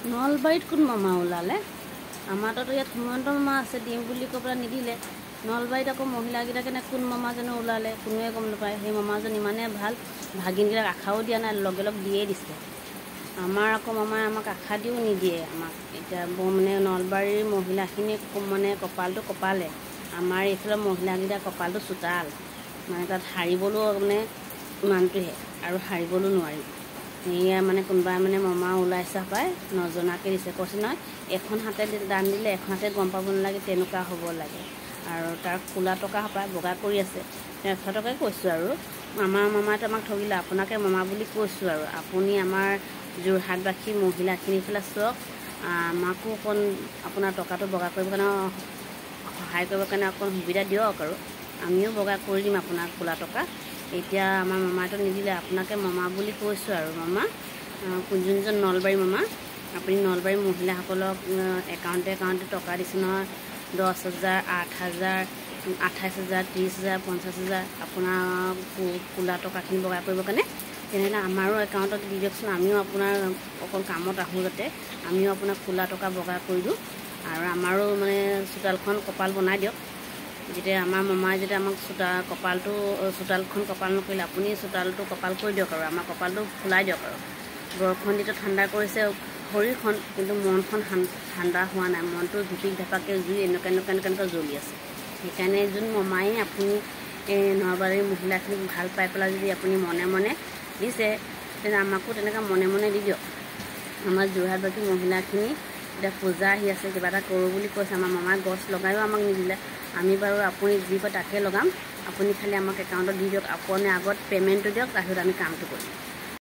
নলবাৰীত কোন মামা ওলালে? আমাৰ তাতো ইয়াত হিমন্ত মামা আছে, দিম বুলি কৈ পেলাই নিদিলে। নলবাৰীত আকৌ মহিলাকেইটাকেনে কোন মামা জানো ওলালে, কোনোৱে গম নাপায়। সেই মামাজন ইমানেই ভাল, ভাগিনকেইটাক আশাও দিয়া নাই, লগে লগ দিয়েই দিছে। আমাৰ আকৌ মামাই আমাক আশা দিও নিদিয়ে। আমাক এতিয়া মানে নলবাৰীৰ মহিলাখিনি মানে কপালটো কপালে, আমাৰ এইফালৰ মহিলাকেইটা কপালটো চোতাল। মানে তাত হাৰিবলৈও মানে ইমানটোহে, আৰু হাৰিবলৈও নোৱাৰি। সেয়া মানে কোনোবাই মানে মামা ওলাইছে পায়, নজনাকৈ দিছে। কৈছে নহয়, এখন হাতে দান দিলে এখন হাতে গম পাব নালাগে, তেনেকুৱা হ'ব লাগে। আৰু তাৰ খোলা টকা পায়, বগা কৰি আছে। 100 টকাই কৈছোঁ আৰু মামাইতো আমাক ঠগিলে। আপোনাকে মামা বুলি কৈছোঁ আৰু আপুনি আমাৰ যোৰহাটবাসী মহিলাখিনিৰ ফালে চাওক, আমাকো অকণ আপোনাৰ টকাটো বগা কৰিবৰ কাৰণে সহায় কৰিবৰ কাৰণে অকণ সুবিধা দিয়ক। আৰু আমিও বগা কৰি দিম আপোনাক খোলা টকা। এতিয়া আমাৰ মামাইতো নিদিলে, আপোনাকে মামা বুলি কৈছোঁ আৰু মামা যোনজন নলবাৰী মামা, আপুনি নলবাৰী মহিলাসকলক একাউণ্টে টকা দিছে নহয়, 10,000, 8,000, 28,000, 30,000, 50,000 আপোনাৰ খোলা টকাখিনি বগা কৰিবৰ কাৰণে। তেনেহ'লে আমাৰো একাউণ্টত দি দিয়কচোন, আমিও আপোনাৰ অকণ কামত আহোঁ, যাতে আমিও আপোনাক খোলা টকা বগা কৰি দিওঁ। আৰু আমাৰো মানে চোতালখন কপাল বনাই দিয়ক। যেতিয়া আমাৰ মামাই যেতিয়া আমাক চোতালখন কপাল নকৰিলে, আপুনি চোতালটো কপাল কৰি দিয়ক আৰু আমাৰ কপালটো ফুলাই দিয়ক। আৰু বৰষুণ যিটো ঠাণ্ডা কৰিছে শৰীৰখন, কিন্তু মনখন ঠাণ্ডা হোৱা নাই। মনটো ঢিপিক ঢাপাকৈ জুই এনেকুৱা জ্বলি আছে। সেইকাৰণে যোন মামাই আপুনি নলবাৰীৰ মহিলাখিনিক ভাল পাই পেলাই যদি আপুনি মনে মনে দিছে, তেনে আমাকো তেনেকৈ মনে মনে দি দিয়ক। আমাৰ যোৰহাটবাসী মহিলাখিনি এতিয়া পূজা আহি আছে, কিবা এটা কৰোঁ বুলি কৈছে। আমাৰ মামাই গছ লগায়ো আমাক নিদিলে। আমি বাৰু আপুনি যি কয় তাকে লগাম, আপুনি খালি আমাক একাউণ্টত দি দিয়ক। আপুনি আগত পে'মেণ্টটো দিয়ক, তাৰপিছত আমি কামটো কৰিম।